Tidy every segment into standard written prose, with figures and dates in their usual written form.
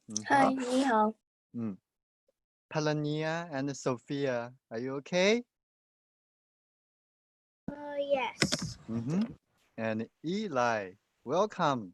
Hi, Mm-hmm. 你好。 Palania and Sophia, are you okay? Yes. Mm-hmm. And Eli, welcome.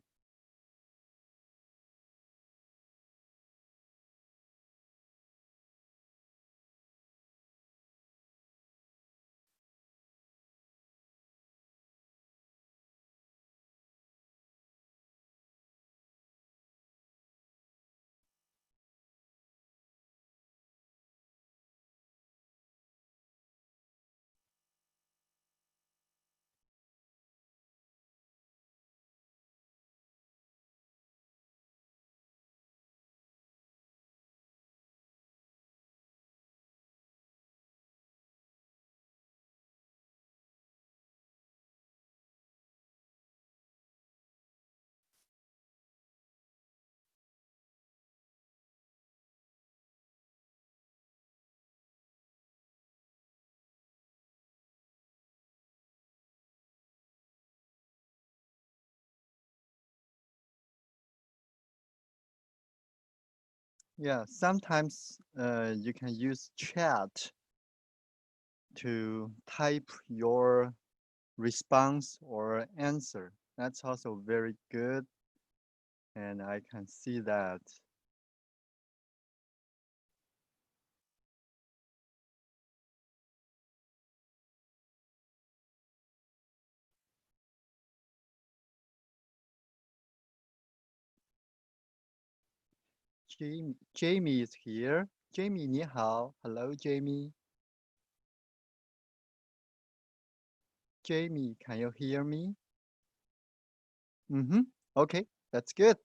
Yeah, sometimes you can use chat to type your response or answer. That's also very good. And I can see that. Jamie is here. Jamie, 你好. Hello, Jamie. Jamie, can you hear me? Mm-hmm. Okay, that's good.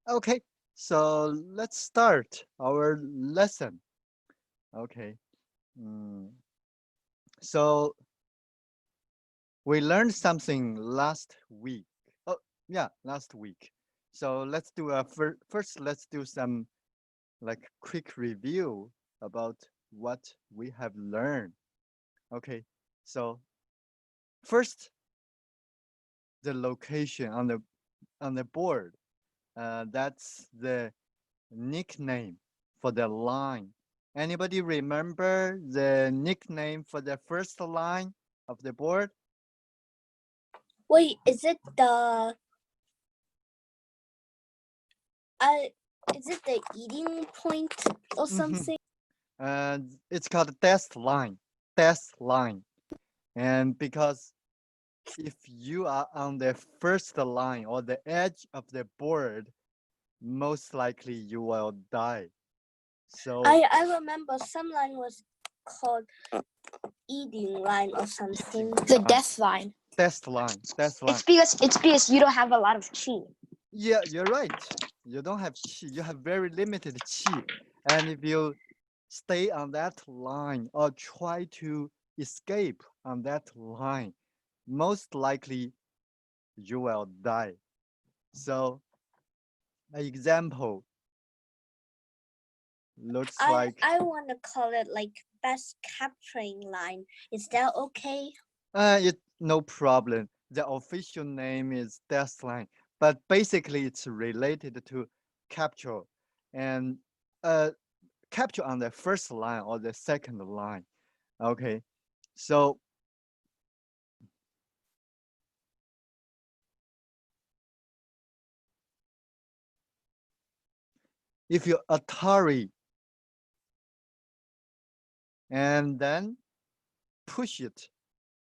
Okay, so let's start our lesson. Okay. So we learned something last week. Oh, yeah, last week. So let's do a first. Let's do some like quick review about what we have learned. Okay. So first, the location on the board. That's the nickname for the line. Anybody remember the nickname for the first line of the board? Wait, is it the eating point or something? It's called test line. Test line. And because if you are on the first line or the edge of the board, most likely you will die. So I remember some line was called eating line or something. The death line. test line. It's because you don't have a lot of chi. Yeah, you're right. You don't have chi. You have very limited chi. And if you stay on that line or try to escape on that line, most likely you will die. So an example looks like I want to call it like best capturing line. Is that okay? no problem. The official name is death line, but basically it's related to capture and capture on the first line or the second line. Okay, so if you Atari and then push it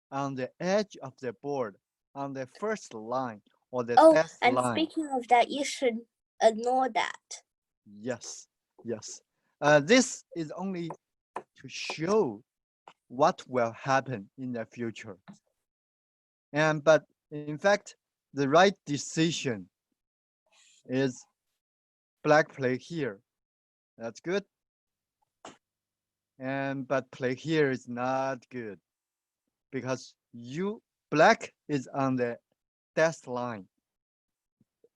on the edge of the board on the first line or the test and line. speaking of that, you should ignore that. Yes, yes. This is only to show what will happen in the future. But in fact, the right decision is black play here. That's good. But play here is not good because black is on the test line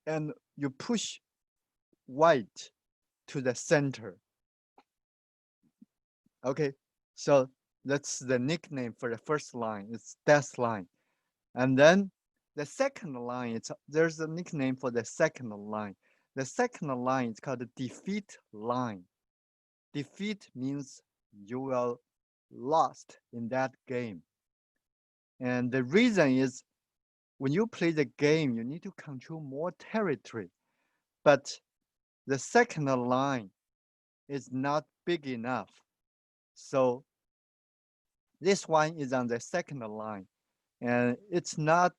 and you push white to the center. Okay, so that's the nickname for the first line. It's test line. And then The second line, there's a nickname for the second line. The second line is called the defeat line. Defeat means you will lost in that game. And the reason is when you play the game, you need to control more territory. But the second line is not big enough. So this one is on the second line, and it's not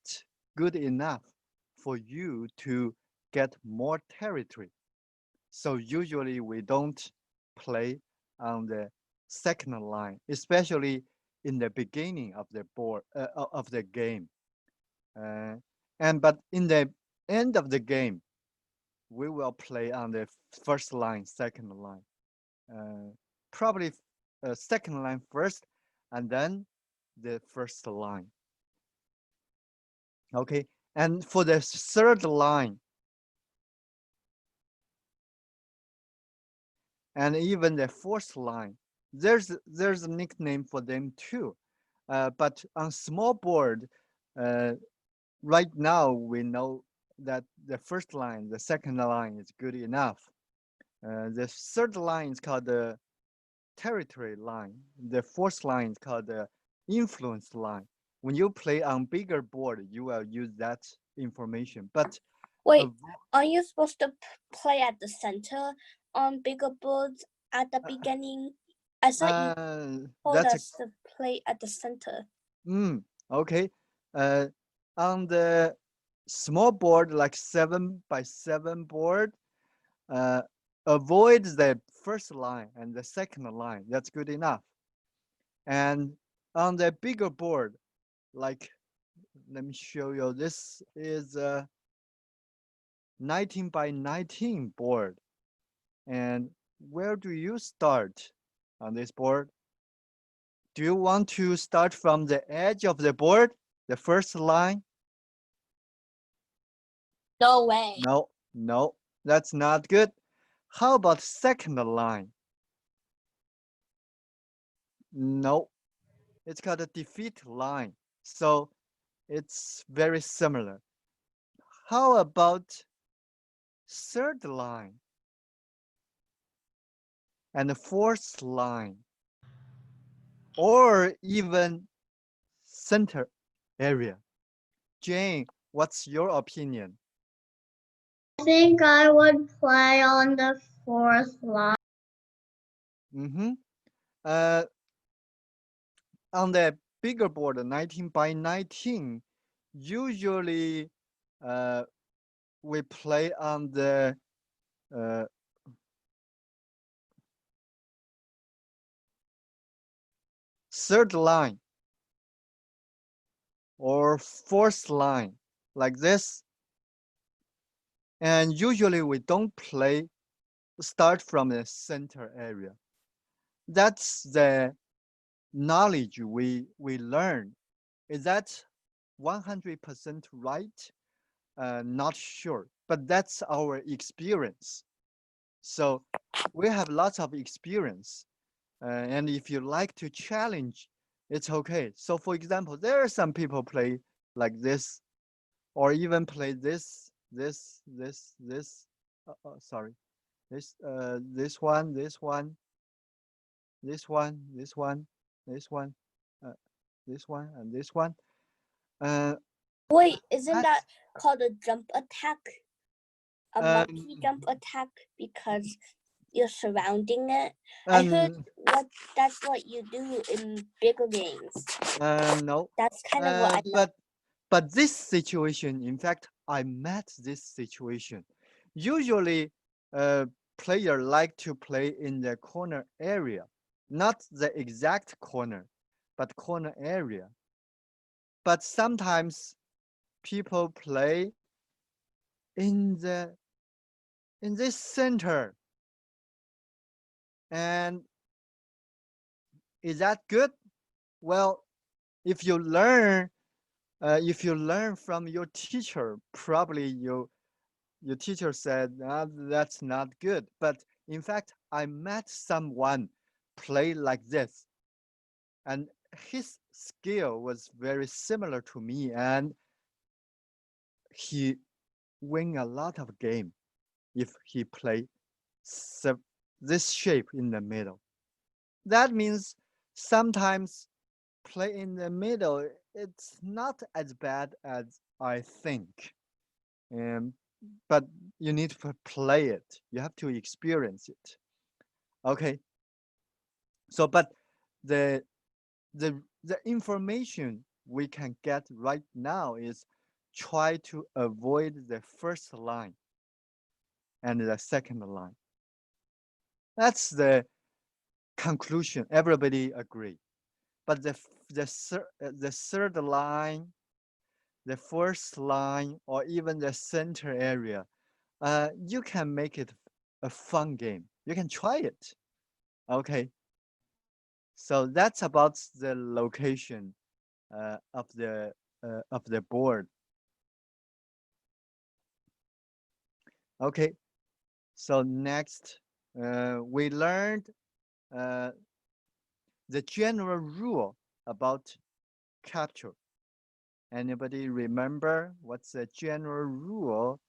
good enough for you to get more territory. So usually we don't play on the second line, especially in the beginning of the board of the game. But in the end of the game, we will play on the first line, second line. Probably second line first, and then the first line. Okay, and for the third line, and even the fourth line, there's a nickname for them too. But on small board, right now we know that the first line, the second line is good enough. The third line is called the territory line. The fourth line is called the influence line. When you play on bigger board, you will use that information. But wait, are you supposed to play at the center on bigger boards at the beginning? I thought you told us to play at the center. Okay. On the small board, like 7x7 board, avoid the first line and the second line. That's good enough. And on the bigger board, like, let me show you. This is a 19x19 board. And where do you start on this board? Do you want to start from the edge of the board, the first line? No way. No, that's not good. How about second line? No, it's called a defeat line. So it's very similar. How about third line and the fourth line? Or even center area? Jane, what's your opinion? I think I would play on the fourth line. On the bigger board, 19x19, usually we play on the third line or fourth line, like this. And usually we don't start from the center area. That's the knowledge we learn. Is that 100% right? Not sure, but that's our experience. So we have lots of experience. And if you like to challenge, it's okay. So for example, there are some people play like this, or even play this, sorry, this one, this one, this one, this one, this one, and this one. Wait, isn't that called a jump attack? A monkey jump attack because you're surrounding it. I heard that's what you do in bigger games. No. That's kind of what I know. But this situation, in fact, I met this situation. Usually, player like to play in the corner area, not the exact corner, but corner area. But sometimes people play in this center. And is that good? Well, if you learn from your teacher, probably your teacher said that's not good. But in fact, I met someone play like this, and his skill was very similar to me, and he win a lot of game if he play this shape in the middle. That means sometimes play in the middle, it's not as bad as I think. But you need to play it. You have to experience it. Okay. So, but the information we can get right now is try to avoid the first line and the second line. That's the conclusion. Everybody agree. But the third line, the first line, or even the center area, you can make it a fun game. You can try it. Okay. So that's about the location of the board. Okay. So next, we learned the general rule about capture. Anybody remember what's the general rule?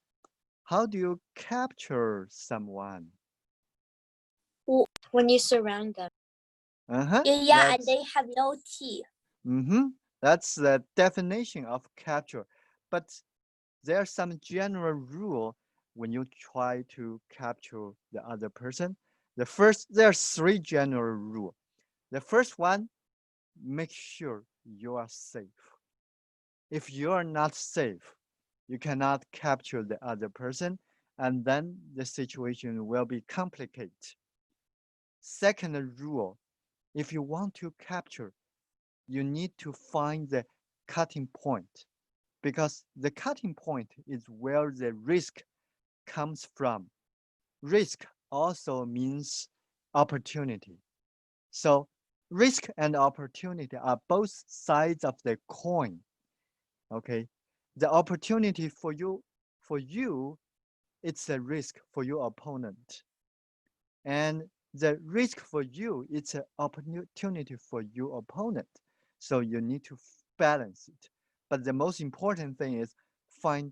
How do you capture someone? When you surround them. Yeah, and they have no teeth. That's the definition of capture. But there's some general rule when you try to capture the other person. There's 3 general rules. The first one, make sure you are safe. If you are not safe, you cannot capture the other person, and then the situation will be complicated. Second rule, if you want to capture, you need to find the cutting point, because the cutting point is where the risk comes from. Risk also means opportunity. So risk and opportunity are both sides of the coin. Okay, the opportunity for you, it's a risk for your opponent, and the risk for you, it's an opportunity for your opponent. So you need to balance it. But the most important thing is find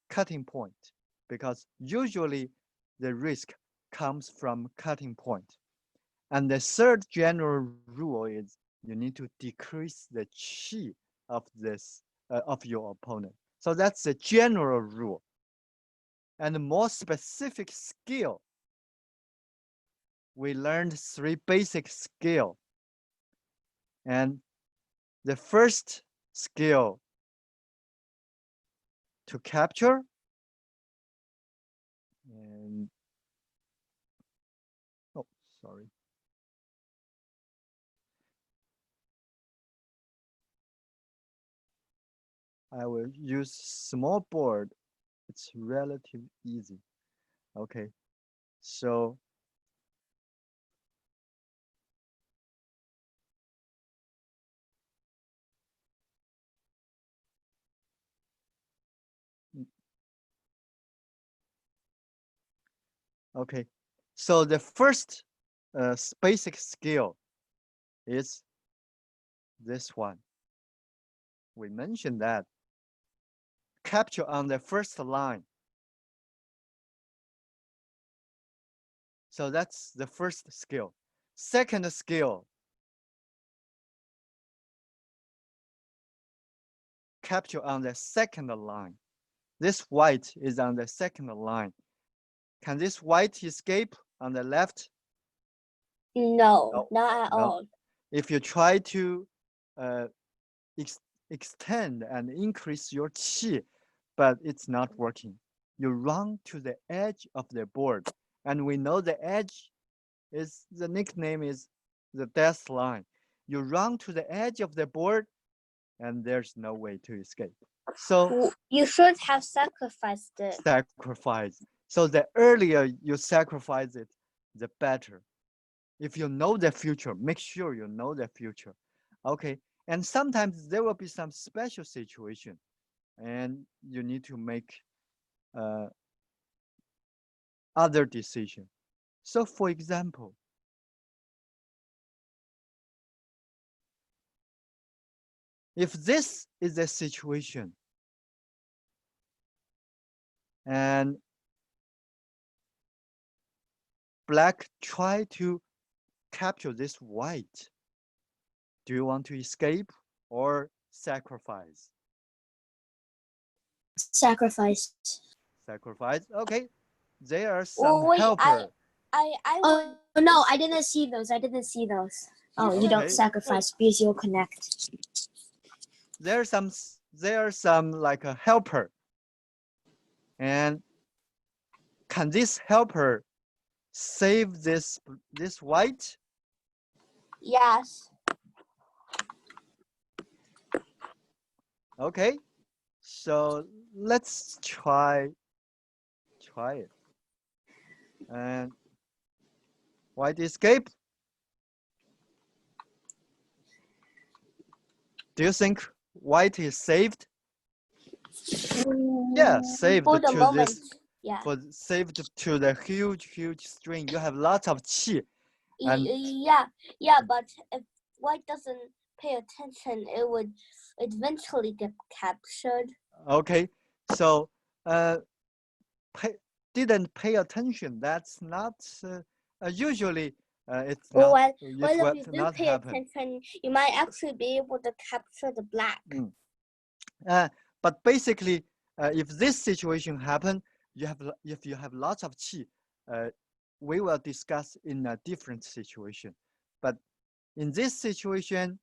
cutting point, because usually the risk comes from cutting point. And the third general rule is you need to decrease the chi of your opponent. So that's the general rule. And the more specific skill, we learned 3 basic skill. And the first skill to capture, and oh, sorry. I will use small board. It's relatively easy. Okay, so okay, so the first basic skill is this one. We mentioned that capture on the first line. So that's the first skill. Second skill, capture on the second line. This white is on the second line. Can this white escape on the left? No, not at all. If you try to extend and increase your qi, but it's not working, you run to the edge of the board. And we know the edge is, the nickname is the death line. You run to the edge of the board and there's no way to escape. So you should have sacrificed it. Sacrifice. So the earlier you sacrifice it, the better. If you know the future, make sure you know the future. Okay. And sometimes there will be some special situation and you need to make other decision. So for example, if this is a situation, and black try to capture this white. Do you want to escape or sacrifice? Sacrifice. Sacrifice. Okay. There are some Oh, wait, helper. Oh no, I didn't see those. I didn't see those. Oh, you don't Okay. sacrifice because you'll connect. There are some like a helper. And can this helper save this white? Yes. Okay. So let's try it. And white escape. Do you think white is saved? Yeah, saved For the to moment. this. Yeah. Saved to the huge string. You have lots of qi. And Yeah, but if white doesn't pay attention, it would eventually get captured. okay, so didn't pay attention. That's not usually it's Well, not. well, It will if you do not pay happen. attention, you might actually be able to capture the black. But basically, if this situation happen, if you have lots of qi, we will discuss in a different situation. But in this situation,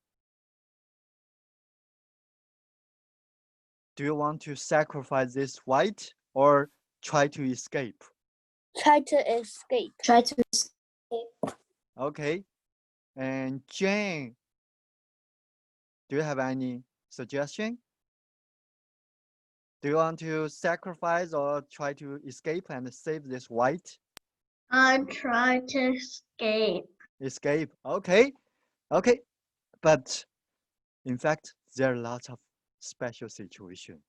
do you want to sacrifice this white or try to escape? Try to escape. Try to escape. Okay. And Jane, do you have any suggestion? Do you want to sacrifice or try to escape and save this white? I try to escape. Escape. Okay. Okay. But in fact, there are lots of special situations.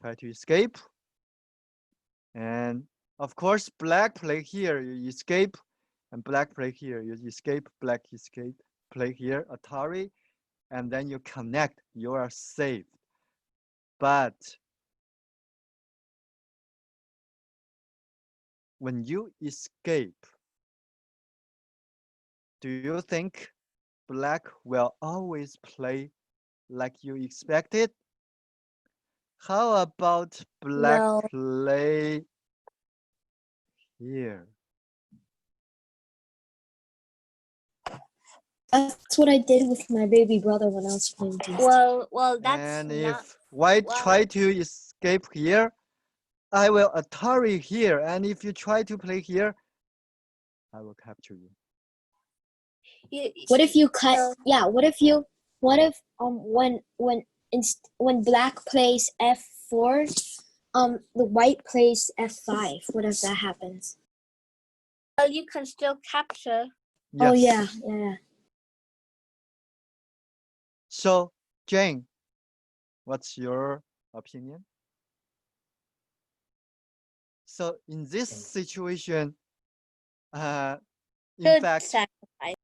Try to escape. And of course, black play here, you escape. And black play here, you escape. Black escape. Play here, Atari. And then you connect, you are saved. But when you escape, do you think black will always play like you expected? How about black No. play here? That's what I did with my baby brother when I was playing games. Well, that's And not. if white try to escape here, I will Atari here. And if you try to play here, I will capture you. What if you cut? Yeah. What if when black plays F4, the white plays F5? What if that happens? Well, you can still capture. Yes. Oh yeah. So Jane, what's your opinion? So in this situation, in fact, sacrifice.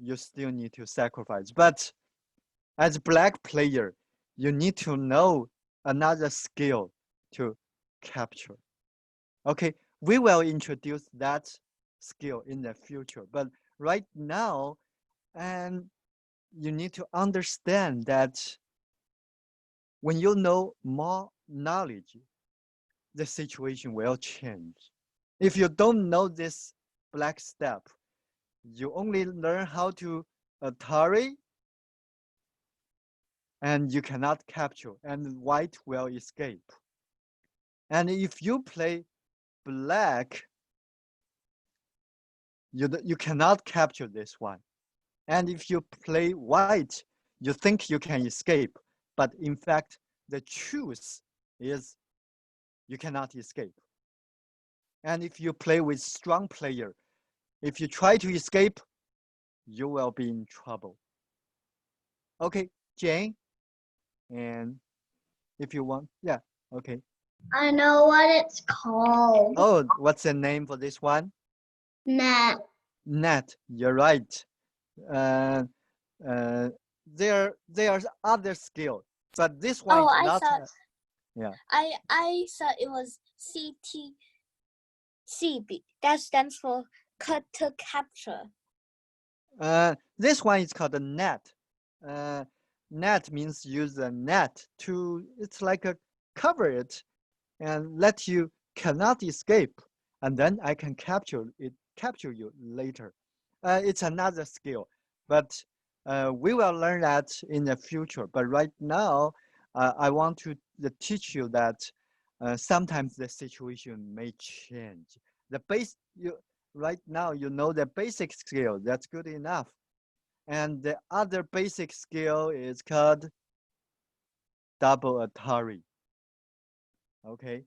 you still need to sacrifice. But as a black player, you need to know another skill to capture. Okay, we will introduce that skill in the future. But right now, and you need to understand that when you know more knowledge, the situation will change. If you don't know this black step, you only learn how to Atari and you cannot capture, and white will escape. And if you play black, you cannot capture this one. And if you play white, you think you can escape, but in fact, the truth is you cannot escape. And if you play with strong player, if you try to escape, you will be in trouble. Okay, Jane, and if you want, yeah, okay. I know what it's called. Oh, what's the name for this one? Net. Net, you're right. There are other skills. But this one is not. Yeah. I thought it was CTC. That stands for cut to capture. This one is called a net. Net means use a net to. It's like a cover it, and let you cannot escape, and then I can capture you later. It's another skill, but we will learn that in the future. But right now, I want to teach you that sometimes the situation may change. Right now you know the basic skill. That's good enough, and the other basic skill is called double Atari. Okay.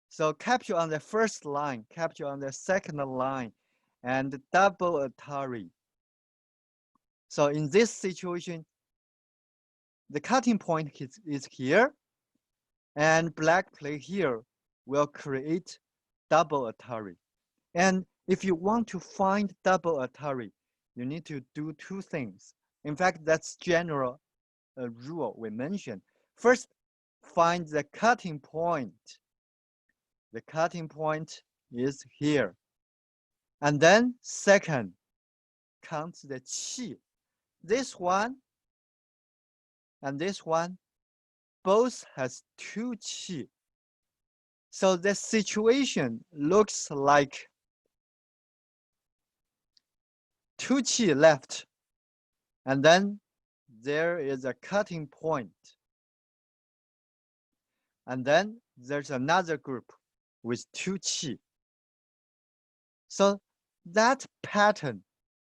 So capture on the first line, capture on the second line, and double Atari. So in this situation, the cutting point is here, and black play here will create double Atari. And if you want to find double Atari, you need to do two things. In fact, that's general rule we mentioned. First, find the cutting point. The cutting point is here. And then second, count the qi. This one and this one both has 2 qi. So the situation looks like 2 qi left. And then there is a cutting point. And then there's another group with 2 qi. So that pattern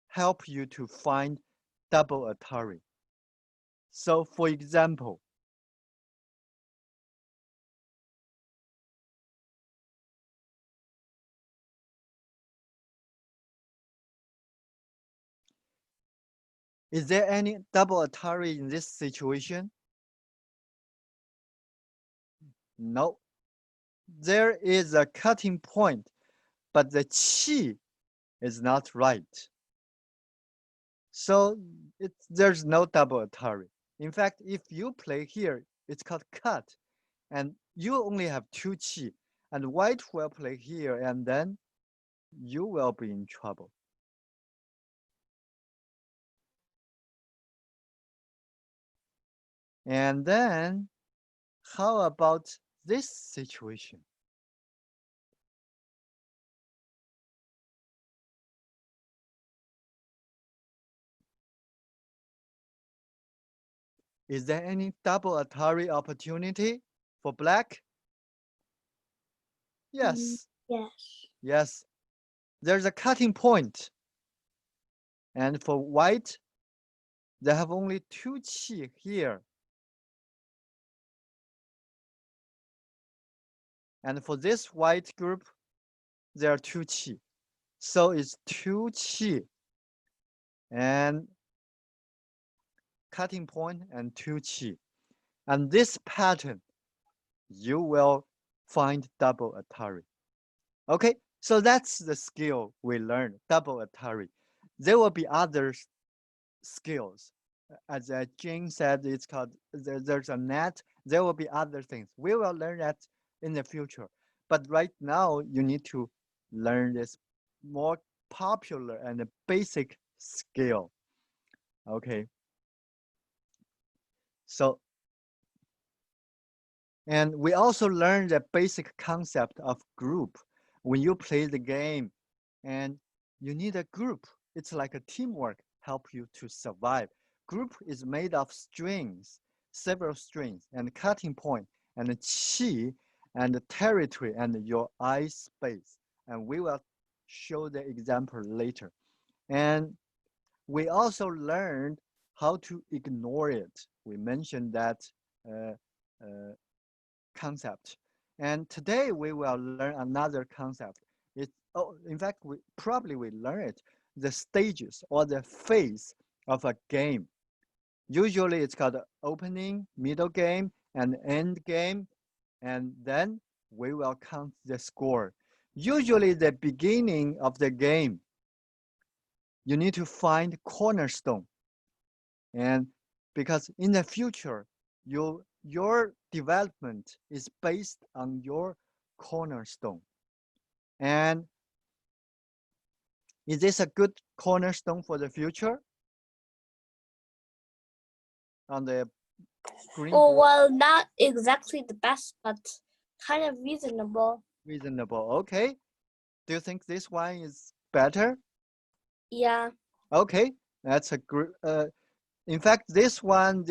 help you to find double Atari. So for example, is there any double Atari in this situation? No. There is a cutting point, but the qi is not right. So there's no double Atari. In fact, if you play here, it's called cut, and you only have 2 qi, and white will play here, and then you will be in trouble. And then, how about this situation? Is there any double Atari opportunity for black? Yes. Yes. Yes. There's a cutting point. And for white, they have only 2 qi here. And for this white group, there are 2 qi. So it's 2 qi and cutting point and 2 qi. And this pattern, you will find double Atari. Okay, so that's the skill we learned, double Atari. There will be other skills. As Jane said, it's called, there's a net. There will be other things. We will learn that in the future. But right now, you need to learn this more popular and basic skill. Okay. So, and we also learned the basic concept of group. When you play the game and you need a group, it's like a teamwork, help you to survive. Group is made of strings, several strings, and cutting point, and qi, and territory, and your eye space. And we will show the example later. And we also learned how to ignore it. We mentioned that concept. And today we will learn another concept. In fact, we learn it, the stages or the phase of a game. Usually it's called opening, middle game, and end game. And then we will count the score. Usually the beginning of the game, you need to find cornerstone. And because in the future, your development is based on your cornerstone. And is this a good cornerstone for the future? On the green board? Well, not exactly the best, but kind of reasonable. Reasonable. Okay. Do you think this one is better? Yeah. Okay, that's a good. In fact, this one,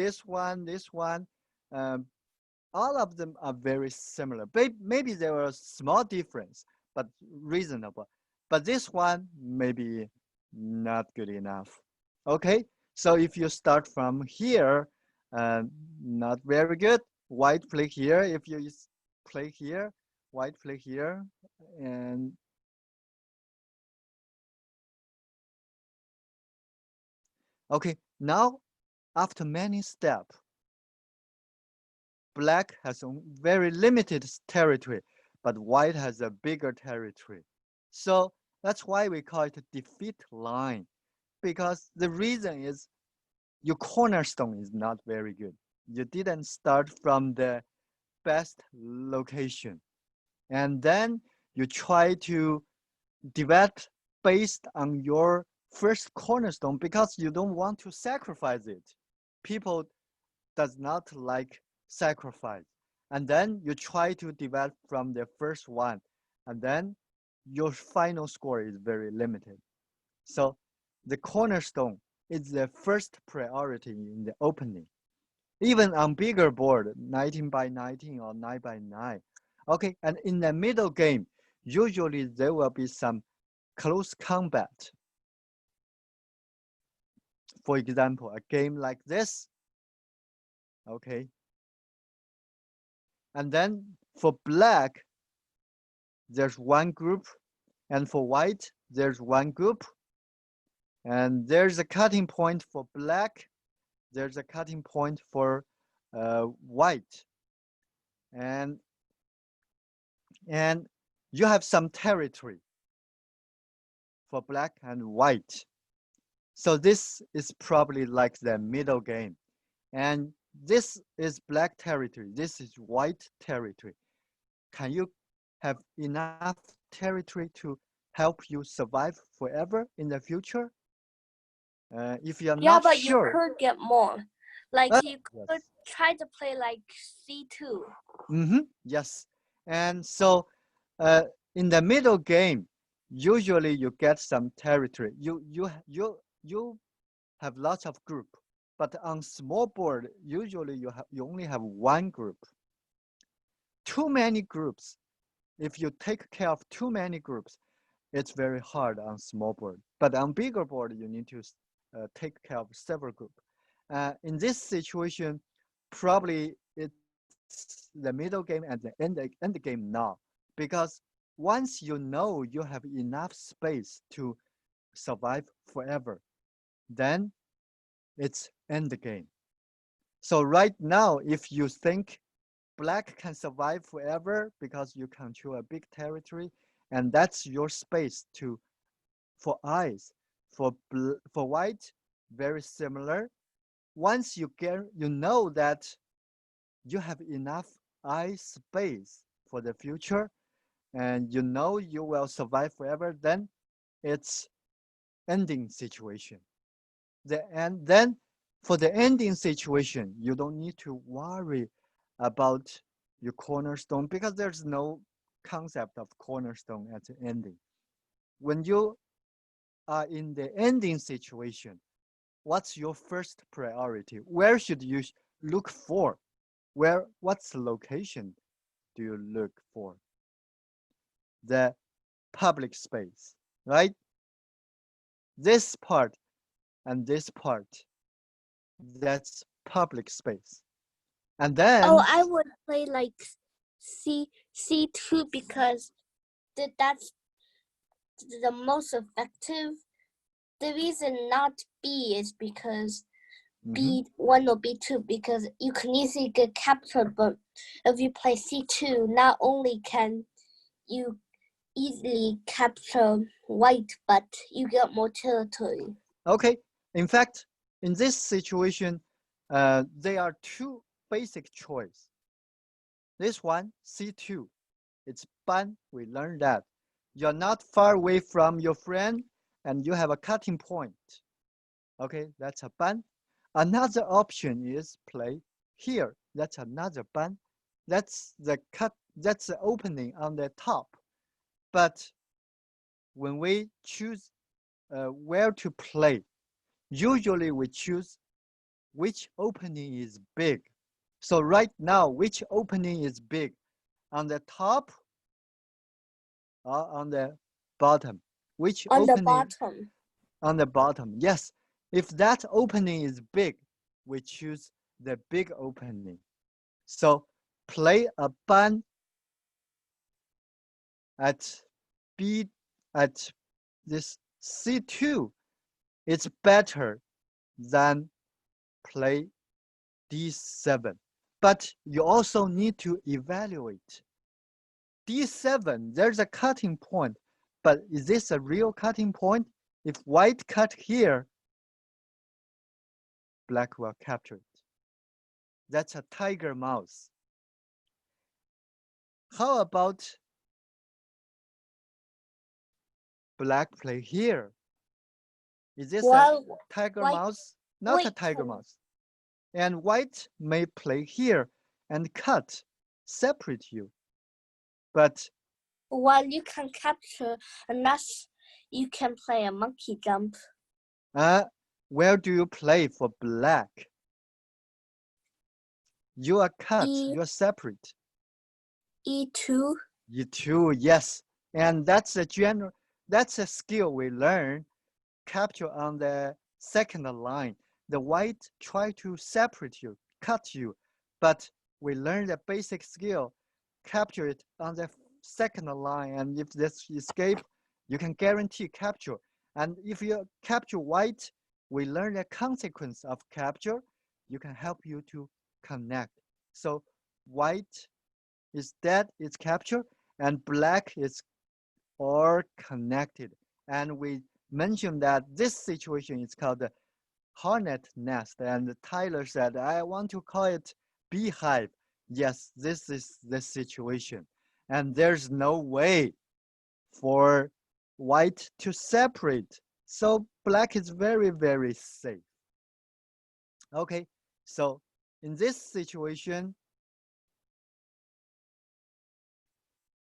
all of them are very similar. Maybe there are small difference, but reasonable. But this one maybe not good enough. Okay, so if you start from here, not very good. White play here. If you play here, white play here, and okay, now after many steps, black has a very limited territory, but white has a bigger territory. So that's why we call it a defeat line, because the reason is your cornerstone is not very good. You didn't start from the best location. And then you try to develop based on your first cornerstone because you don't want to sacrifice it. People does not like sacrifice. And then you try to develop from the first one, and then your final score is very limited. So the cornerstone is the first priority in the opening. Even on bigger board, 19 by 19 or 9 by 9. Okay, and in the middle game, usually there will be some close combat. For example, a game like this. Okay. And then for black, there's one group, and for white, there's one group. And there's a cutting point for black. There's a cutting point for white. And you have some territory for black and white. So this is probably like the middle game. And this is black territory. This is white territory. Can you have enough territory to help you survive forever in the future? If you're not but sure. you could get more. Like you could yes. try to play like C2. Yes. And so in the middle game, usually you get some territory. You have lots of group, but on small board, usually you only have one group. Too many groups. If you take care of too many groups, it's very hard on small board. But on bigger board, you need to take care of several groups. In this situation, probably it's the middle game and the end game now, because once you know you have enough space to survive forever, then it's end game. So right now, if you think black can survive forever because you control a big territory, and that's your space for eyes. For white, very similar. Once you know that you have enough eye space for the future, and you know you will survive forever, then it's ending situation. Then for the ending situation, you don't need to worry about your cornerstone because there's no concept of cornerstone at the ending. When you are in the ending situation, what's your first priority? Where should you look for? What's the location do you look for? The public space, right? This part and this part, that's public space. And then I would play like C2 because that's the most effective. The reason not B is because B1 or B2 because you can easily get captured, but if you play C2, not only can you easily capture white, but you get more territory. Okay, in fact, in this situation, there are two basic choice. This one, C2, it's ban. We learned that. You're not far away from your friend and you have a cutting point. Okay, that's a ban. Another option is play here. That's another ban. That's the opening on the top. But when we choose where to play, usually we choose which opening is big. So right now, which opening is big? On the top or on the bottom? Which on opening? the bottom. On the bottom, yes. If that opening is big, we choose the big opening. So play a ban at this C2. It's better than play D7. But you also need to evaluate. D7, there's a cutting point, but is this a real cutting point? If white cut here, black will capture it. That's a tiger mouse. How about black play here? Is this a tiger mouse? Not a tiger mouse. And white may play here and cut, separate you. But while you can capture, unless you can play a monkey jump. Where do you play for black? You are cut, you are separate. E2. E2, yes. And that's a skill we learn, capture on the second line. The white try to separate you, cut you, but we learn the basic skill, capture it on the second line, and if this escape, you can guarantee capture. And if you capture white, we learn the consequence of capture. You can help you to connect. So white is dead, it's captured, and black is all connected. And we mentioned that this situation is called the hornet nest. And Tyler said, I want to call it beehive. Yes, this is the situation. And there's no way for white to separate. So black is very, very safe. Okay, so in this situation,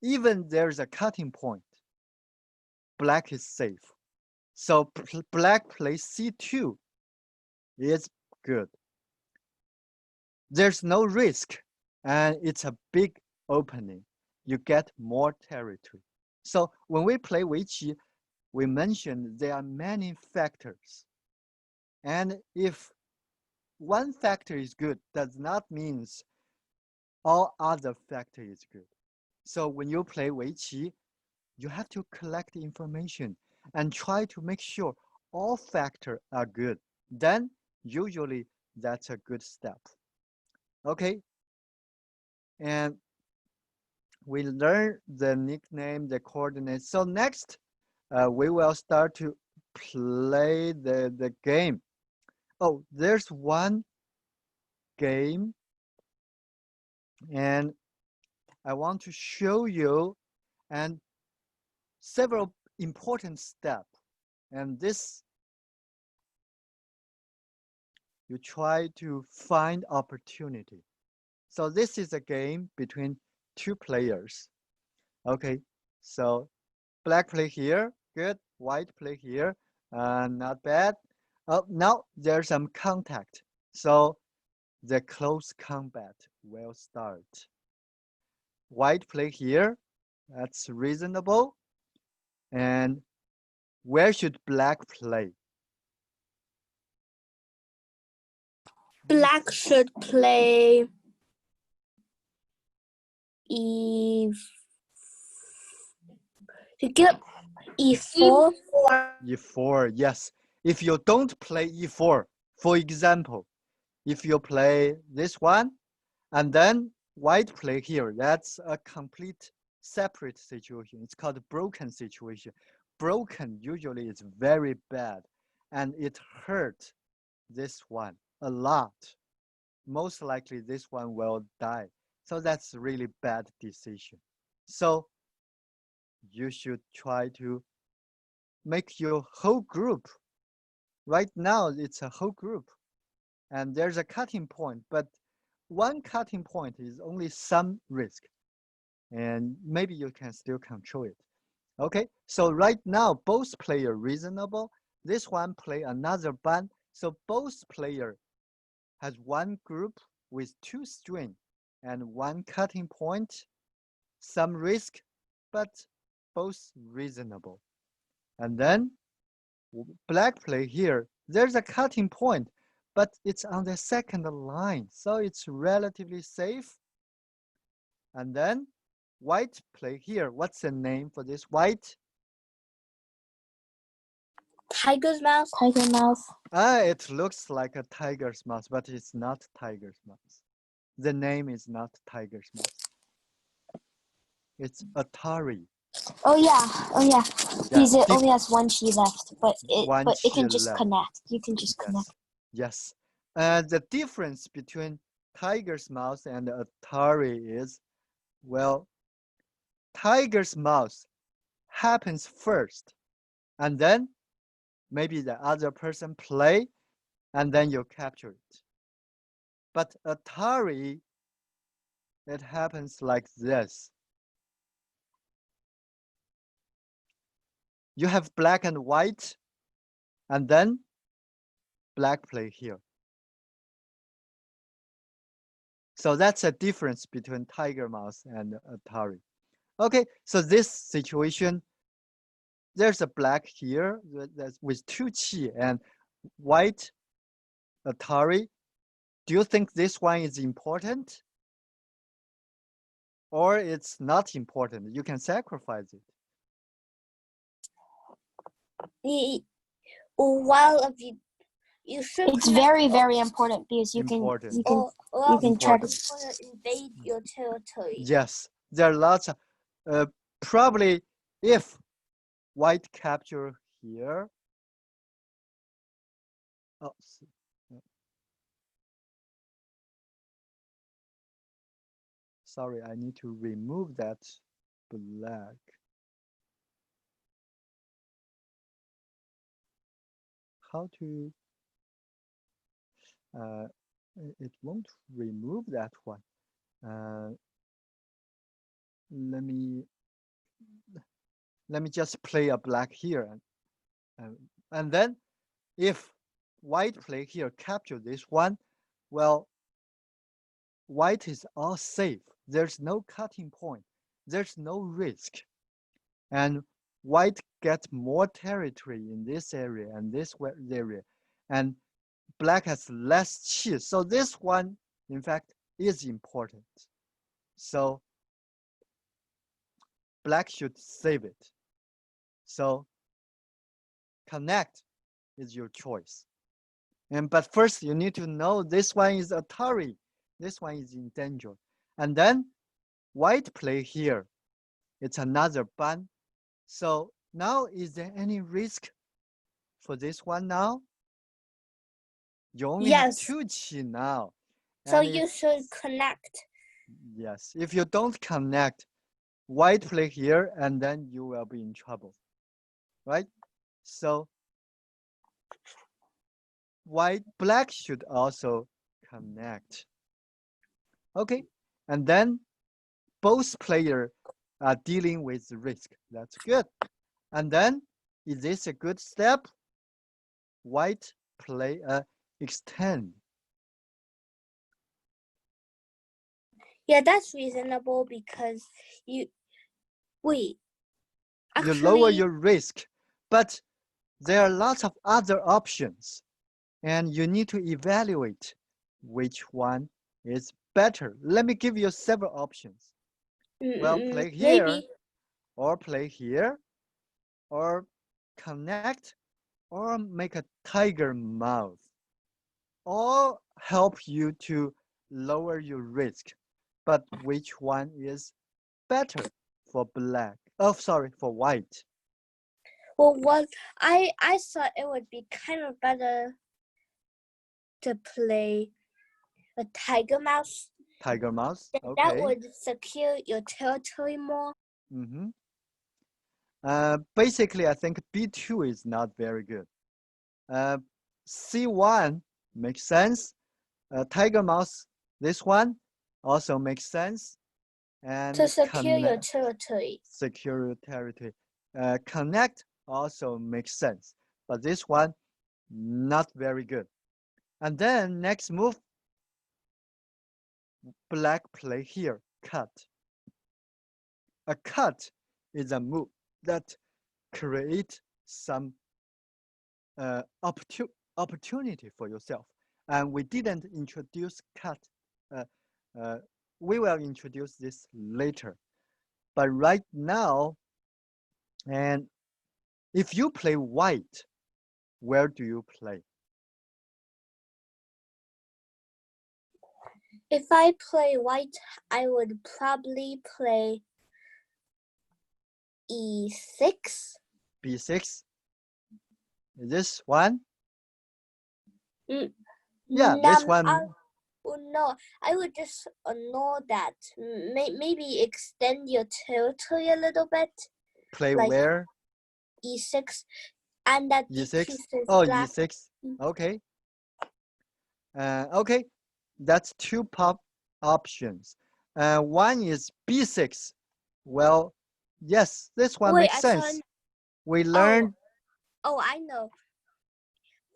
even there's a cutting point, black is safe. So black plays C2 is good. There's no risk, and it's a big opening. You get more territory. So when we play Weiqi, we mentioned there are many factors. And if one factor is good, does not mean all other factor is good. So when you play Weiqi, you have to collect information and try to make sure all factors are good. Then usually that's a good step. Okay. And we learn the nickname, the coordinates. So next, we will start to play the game. Oh, there's one game, and I want to show you and several important steps. And this, you try to find opportunity. So this is a game between two players. Okay, so black play here, good. White play here, not bad. Now there's some contact. So the close combat will start. White play here, that's reasonable. And where should black play? Black should play E. To get E4. E4, yes. If you don't play E4, for example, if you play this one and then white play here, that's a complete separate situation. It's called a broken situation. Broken usually is very bad and it hurt this one a lot. most likely this one will die. So that's really bad decision. So you should try to make your whole group. Right now, it's a whole group. And there's a cutting point, but one cutting point is only some risk. And maybe you can still control it. Okay, so right now, both player reasonable. This one play another band. So both player has one group with 2 string and 1 cutting point, some risk, but both reasonable. And then black play here, there's a cutting point, but it's on the second line, so it's relatively safe. And then white play here. What's the name for this white? Tiger's mouth. Tiger mouth. It looks like a tiger's mouth, but it's not tiger's mouth. The name is not tiger's mouth. It's Atari. Oh yeah. Yeah, Because it only has 1 chi left, but it can chi just left. connect. You can just connect. Yes. The difference between tiger's mouth and Atari is, well, tiger's mouth happens first, and then maybe the other person play, and then you capture it. But Atari, it happens like this. You have black and white, and then black play here. So that's a difference between tiger mouse and Atari. Okay, so this situation, there's a black here with 2 chi and white Atari. Do you think this one is important? Or it's not important? You can sacrifice it. While of you should. It's very, very important because you can try to invade your territory. Yes, there are lots of probably if white capture here. Oh, sorry, I need to remove that black. How to? It won't remove that one. Let me just play a black here, and then if white play here capture this one, well, white is all safe. There's no cutting point. There's no risk, and white gets more territory in this area and this area, and black has less chi. So this one, in fact, is important. So black should save it. So connect is your choice. But first you need to know this one is Atari. This one is in danger. And then white play here. It's another ban. So now is there any risk for this one now? You only have 2 chi now. So you should connect. Yes. If you don't connect, white play here, and then you will be in trouble, right? So black should also connect. Okay, and then both players are dealing with risk. That's good. And then, is this a good step? White play extend. Yeah, that's reasonable because you lower your risk, but there are lots of other options, and you need to evaluate which one is better. Let me give you several options. Well, play here, maybe. Or play here, or connect, or make a tiger mouth. All help you to lower your risk, but which one is better for black? Oh, sorry, for white. Well, I thought it would be kind of better to play a tiger mouse, Tiger mouse. then Okay. that would secure your territory more. Mm-hmm. Basically, I think B2 is not very good. C1 makes sense. Tiger mouse, this one also makes sense. And To secure your territory. Secure your territory. Connect also makes sense. But this one, not very good. And then next move, black play here, cut. A cut is a move that creates some opportunity for yourself. And we didn't introduce cut. We will introduce this later. But right now, and if you play white, where do you play? If I play white, I would probably play E6. B6? This one? Yeah, this one. No, I would just ignore that. Maybe extend your territory a little bit. Play like where? E6, and that E6? decreases Oh, black. E6. Okay. Okay, that's two pop options. One is B6. Well, yes, this one makes sense. We learned. Oh, I know.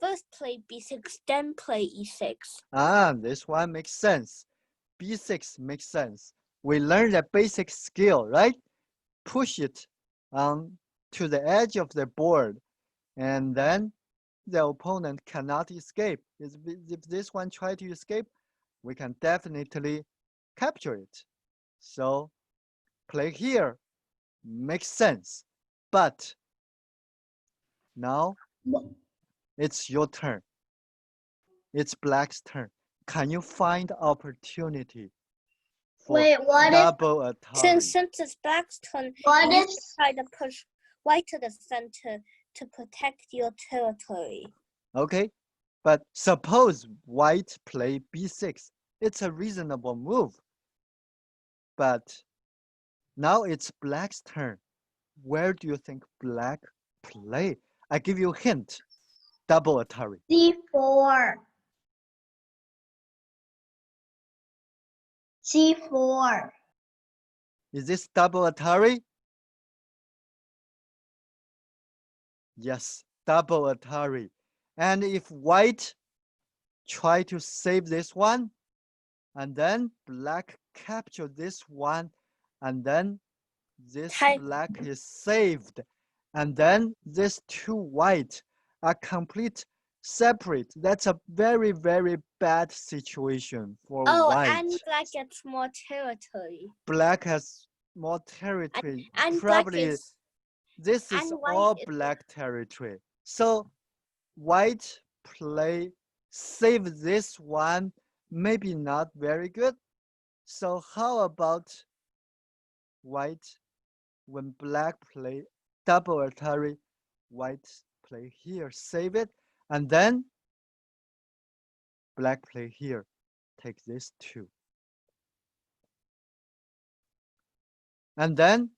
First play B6, then play E6. Ah, this one makes sense. B6 makes sense. We learned a basic skill, right? Push it to the edge of the board, and then the opponent cannot escape. If this one tries to escape, we can definitely capture it. So play here makes sense. But now it's your turn. It's black's turn. Can you find opportunity for double Atari? Since it's black's turn, What you if try to push white to the center to protect your territory. Okay, but suppose white play B6. It's a reasonable move. But now it's black's turn. Where do you think black play? I give you a hint. Double Atari. C4? C4. Is this double Atari? Yes, double Atari. And if white try to save this one, and then black capture this one, and then this black is saved, and then this two white are complete separate. That's a very, very bad situation for white. Oh, and black gets more territory. Black has more territory. And probably this is all black territory. So white play save this one, maybe not very good. So how about white when black play double Atari, white play here, save it, and then black play here, take this two. And then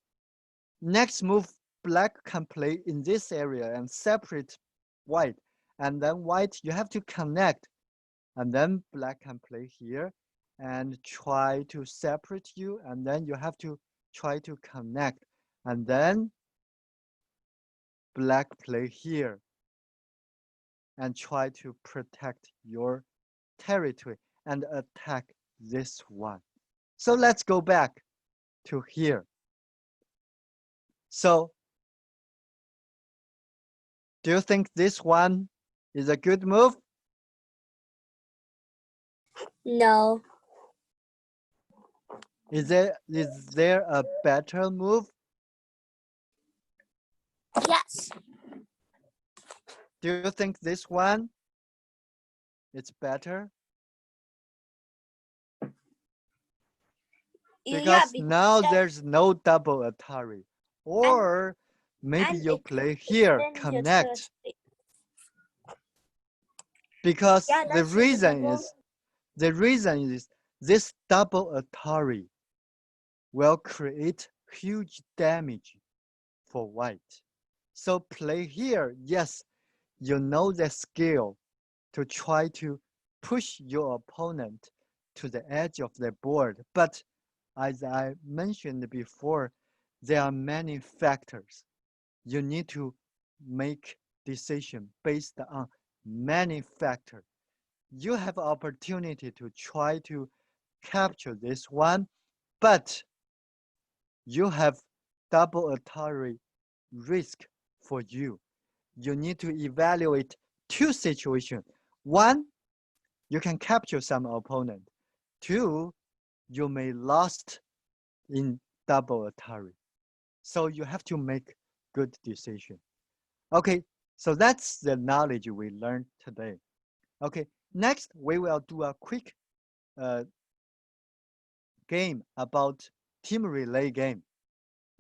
next move, black can play in this area and separate white. And then white, you have to connect. And then black can play here and try to separate you. And then you have to try to connect. And then black play here and try to protect your territory and attack this one. So let's go back to here. So do you think this one is a good move? No. Is there a better move? Yes. Do you think this one is better? Because now there's no double Atari. Or maybe you play here, connect. Because the reason is The reason is this double Atari will create huge damage for white. So play here, yes, you know the skill to try to push your opponent to the edge of the board. But as I mentioned before, there are many factors. You need to make decision based on many factors. You have opportunity to try to capture this one, but you have double Atari risk for you. You need to evaluate two situations. One, you can capture some opponent. Two, you may lost in double Atari. So you have to make good decision. Okay, so that's the knowledge we learned today. Okay, next we will do a quick game about team relay game.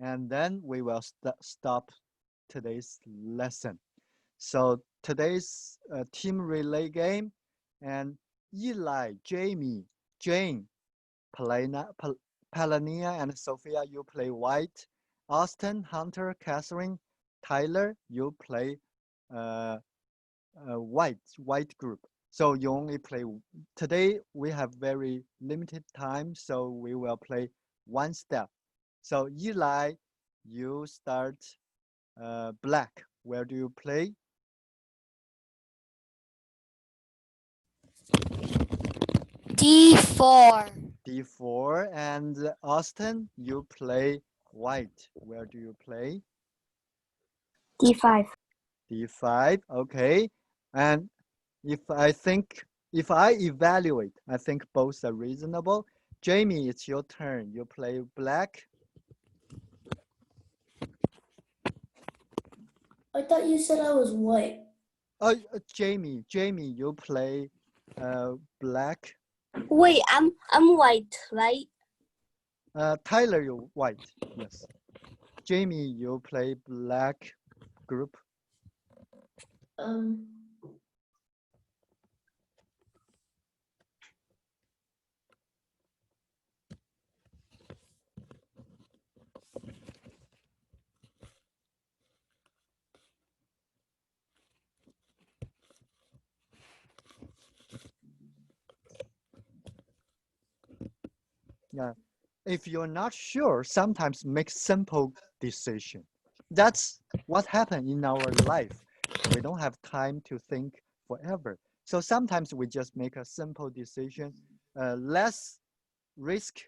And then we will stop today's lesson. So today's team relay game, and Eli, Jamie, Jane, Palania, and Sophia, you play white. Austin, Hunter, Catherine, Tyler, you play white group. So you only play, today we have very limited time, so we will play one step. So Eli, you start black. Where do you play? D4. D4. And Austin, you play white. Where do you play? D5. D5. Okay. And if I evaluate, I think both are reasonable. Jamie, it's your turn. You play black. I thought you said I was white. Oh, Jamie, you play black. Wait, I'm white, right? Tyler, you white. Yes. Jamie, you play black group. Yeah. If you're not sure, sometimes make simple decision. That's what happened in our life. We don't have time to think forever. So sometimes we just make a simple decision, less risk,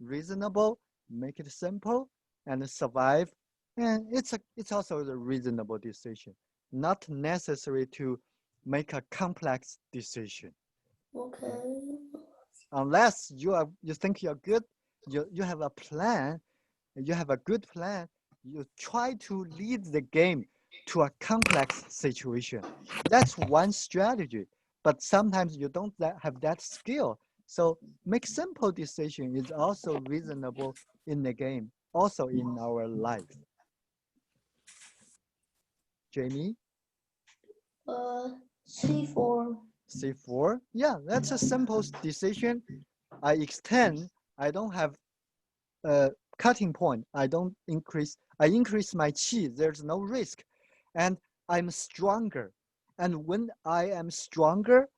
reasonable, make it simple and survive. And it's also a reasonable decision, not necessary to make a complex decision. Okay. Unless you think you're good, you have a plan, you have a good plan, you try to lead the game to a complex situation. That's one strategy, but sometimes you don't have that skill. So make simple decision is also reasonable in the game, also in our life. Jamie? C4. C4, yeah, that's a simple decision. I extend, I don't have a cutting point. I increase my chi, there's no risk. And I'm stronger. And when I am stronger,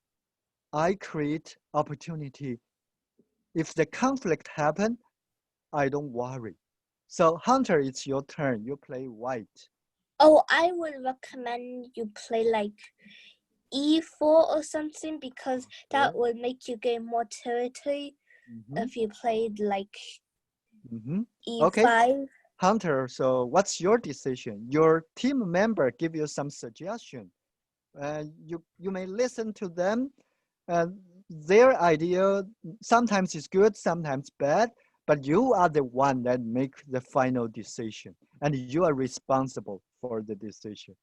I create opportunity. If the conflict happen, I don't worry. So Hunter, it's your turn. You play white. Oh, I would recommend you play like E4 or something because that would make you gain more territory if you played like E5. Okay. Hunter, so what's your decision? Your team member give you some suggestion. You may listen to them. Their idea sometimes is good, sometimes bad, but you are the one that make the final decision, and you are responsible for the decision.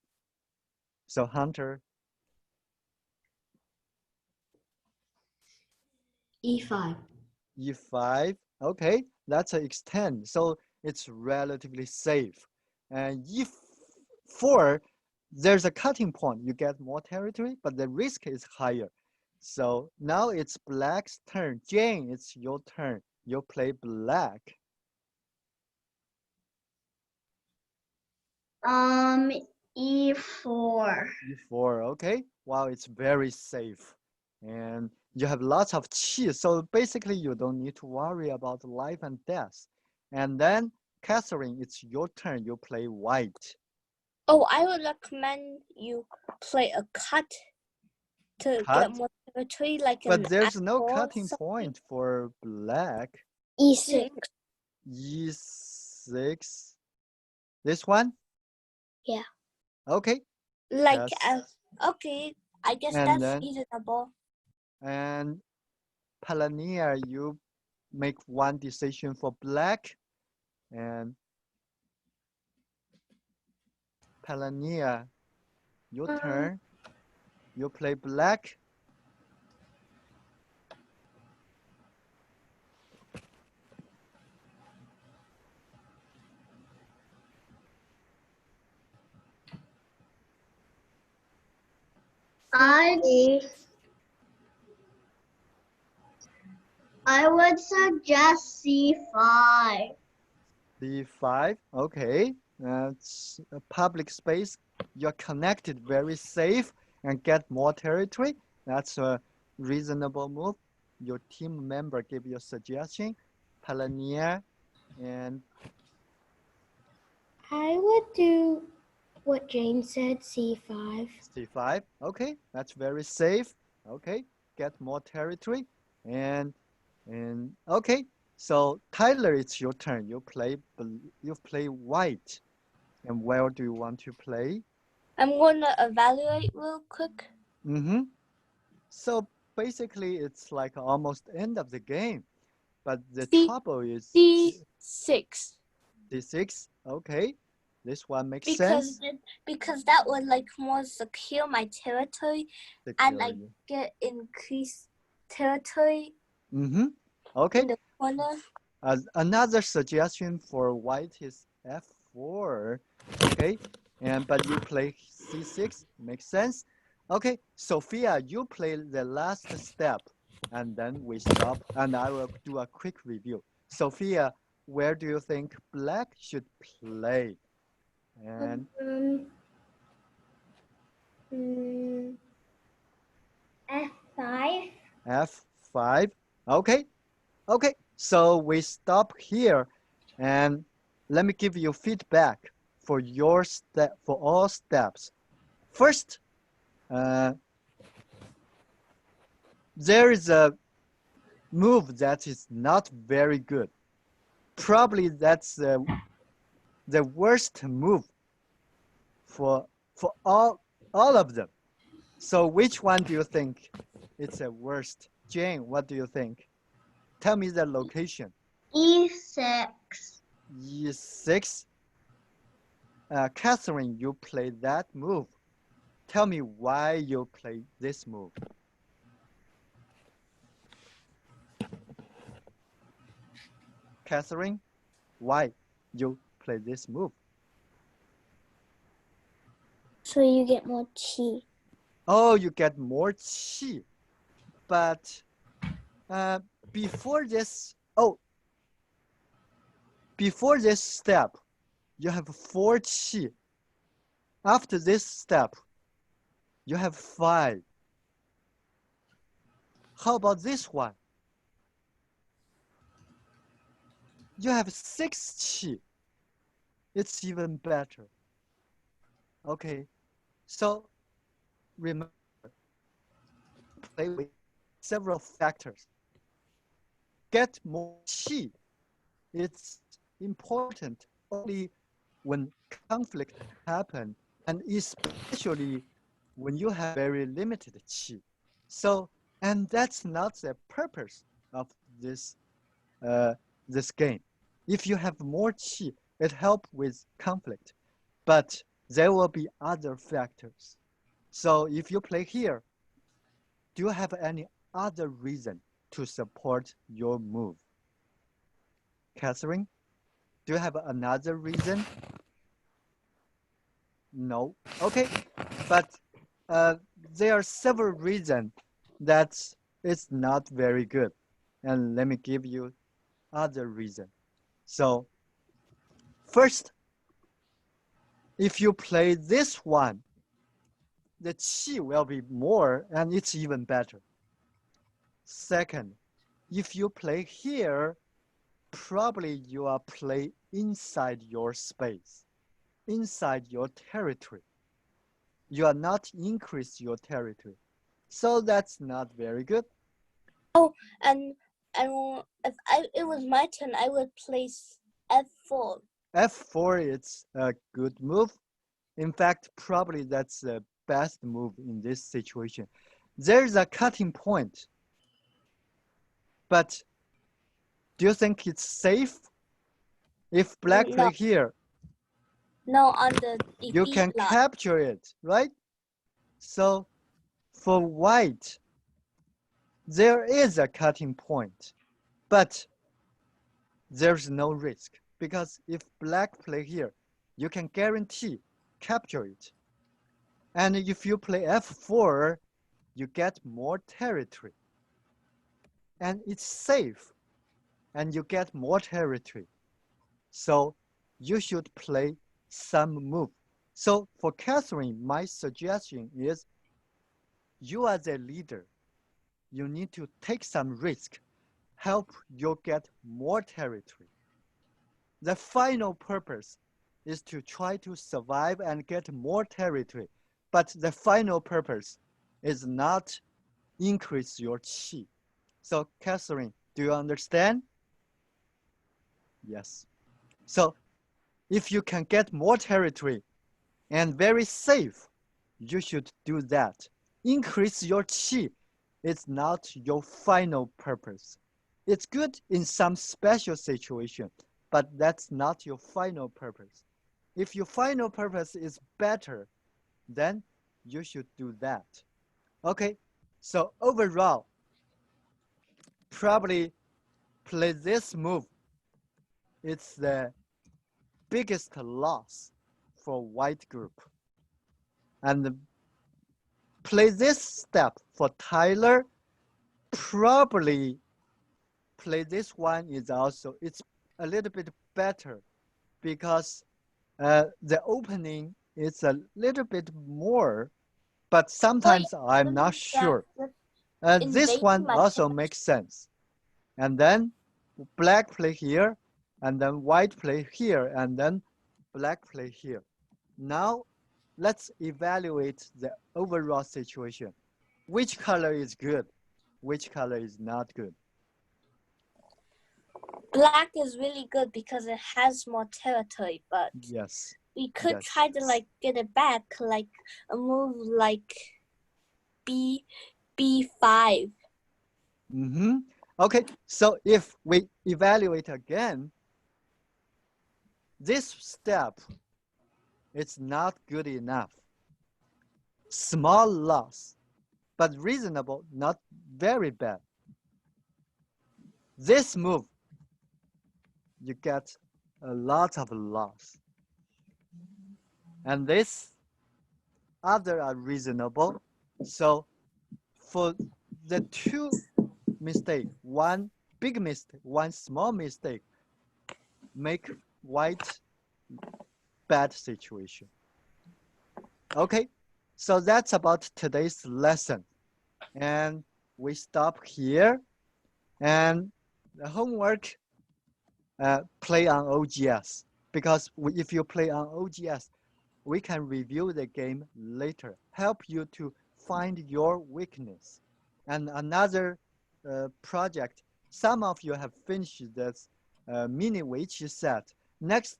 So Hunter. E5. E5, okay, that's an extend, so it's relatively safe. And E4, there's a cutting point, you get more territory, but the risk is higher. So now it's black's turn. Jane, it's your turn. You play black. E4. E4, okay. Wow, it's very safe. And you have lots of chi. So basically you don't need to worry about life and death. And then Catherine, it's your turn. You play white. Oh, I would recommend you play a cut to get more territory, like But an there's no apple or cutting something. point for black. E6. E6. This one? Yeah. Okay. Like, Yes. okay, I guess And that's then- reasonable. And Palania, you make one decision for black. And Palania, your turn. You play black. I would suggest C5. D5. Okay. That's a public space. You're connected, very safe, and get more territory. That's a reasonable move. Your team member gave you a suggestion. Palania and I would do what Jane said, C5. C5. Okay, that's very safe. Okay, get more territory. And okay, so Tyler, it's your turn. You play white. And where do you want to play? I'm going to evaluate real quick. Mm-hmm. So basically, it's like almost end of the game. But the trouble is D6. D6. Okay, this one makes Because sense. because that would like more secure my territory, and I Security. get increased territory Mm-hmm. Okay. in the corner. Another suggestion for white is F4. Okay, but you play C6. Makes sense. Okay, Sophia, you play the last step, and then we stop, and I will do a quick review. Sophia, where do you think black should play? And F5. F5. Okay, okay. So we stop here, and let me give you feedback for your step for all steps. First, there is a move that is not very good. Probably that's the worst move for all of them. So which one do you think it's the worst? Jane, what do you think? Tell me the location. E6. E6. Catherine, you play that move. Tell me why you play this move. Catherine, why you play this move? So you get more chi. Oh, you get more chi. But before this step, you have 4 chi. After this step, you have 5. How about this one? You have 6 chi. It's even better. Okay, so remember, play with several factors. Get more chi. It's important only when conflict happen, and especially when you have very limited chi. So, and that's not the purpose of this game. If you have more chi, it helps with conflict, but there will be other factors. So if you play here, do you have any other reason to support your move? Catherine, do you have another reason? No. Okay, but there are several reasons it's not very good. And let me give you other reason. So first, if you play this one, the qi will be more and it's even better. Second, if you play here, probably you are play inside your space, inside your territory. You are not increase your territory. So that's not very good. Oh, and if it was my turn, I would place f4. F4 is a good move. In fact, probably that's the best move in this situation. There's a cutting point. But do you think it's safe? If black play here, no, on the you can line. capture it, right? So for white, there is a cutting point, but there's no risk because if black play here, you can guarantee capture it. And if you play f4, you get more territory. And it's safe, and you get more territory. So you should play some move. So for Catherine, my suggestion is you as a leader, you need to take some risk, help you get more territory. The final purpose is to try to survive and get more territory, but the final purpose is not increase your qi. So Catherine, do you understand? Yes. So if you can get more territory and very safe, you should do that. Increase your qi. It's not your final purpose. It's good in some special situation, but that's not your final purpose. If your final purpose is better, then you should do that. Okay, so overall, probably play this move. It's the biggest loss for white group. And play this step for Tyler, probably play this one is also, it's a little bit better because the opening is a little bit more, but sometimes I'm not sure. This one also makes sense. And then black play here, and then white play here, and then black play here. Now, let's evaluate the overall situation. Which color is good? Which color is not good? Black is really good because it has more territory, but yes, we could try to like get it back, like a move like B5. Okay, so if we evaluate again, this step, it's not good enough. Small loss, but reasonable, not very bad. This move, you get a lot of loss. And this other are reasonable. So for the two mistakes, one big mistake, one small mistake, make white bad situation. Okay, so that's about today's lesson. And we stop here. And the homework, play on OGS. Because if you play on OGS, we can review the game later, help you to find your weakness. And another project, some of you have finished this mini Weiqi set. Next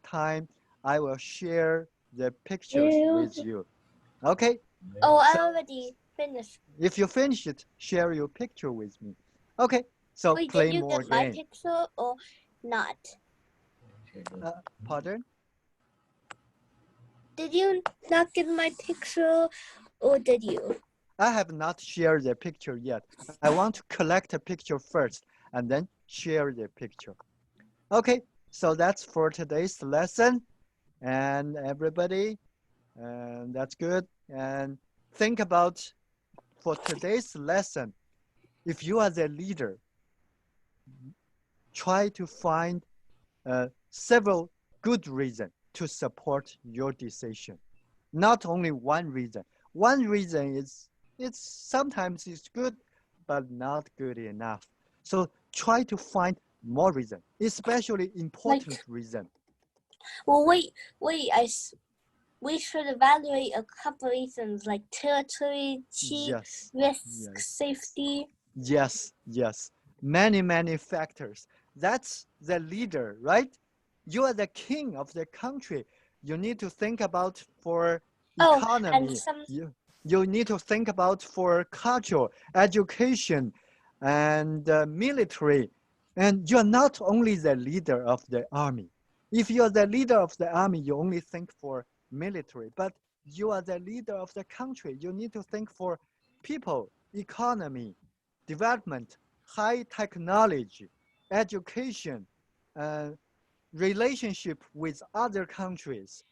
time, I will share the pictures with you. Okay? Oh, I already finished. If you finish it, share your picture with me. Okay, so Wait, play did you more get my games. picture or not? Pardon? Did you not get my picture or did you? I have not shared the picture yet. I want to collect a picture first and then share the picture. Okay, so that's for today's lesson. And everybody, that's good. And think about for today's lesson, if you are the leader, try to find several good reasons to support your decision. Not only one reason. One reason is sometimes it's good, but not good enough. So try to find more reason, especially important reason. Well, wait. We should evaluate a couple reasons like territory, cheap, Yes. risk, Yes. safety. Yes. Many factors. That's the leader, right? You are the king of the country. You need to think about for economy. You need to think about for culture, education, and military. And you're not only the leader of the army. If you're the leader of the army, you only think for military. But you are the leader of the country. You need to think for people, economy, development, high technology, education, relationship with other countries,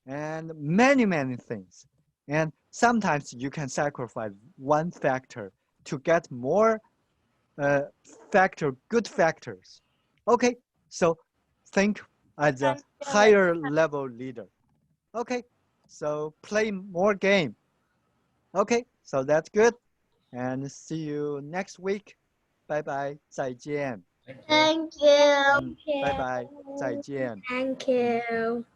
and many things. And sometimes you can sacrifice one factor to get more good factors. Okay, so think as a higher level leader. Okay, so play more game. Okay, so that's good. And see you next week. Bye bye. 再见. Thank you. Bye bye. 再见. Thank you.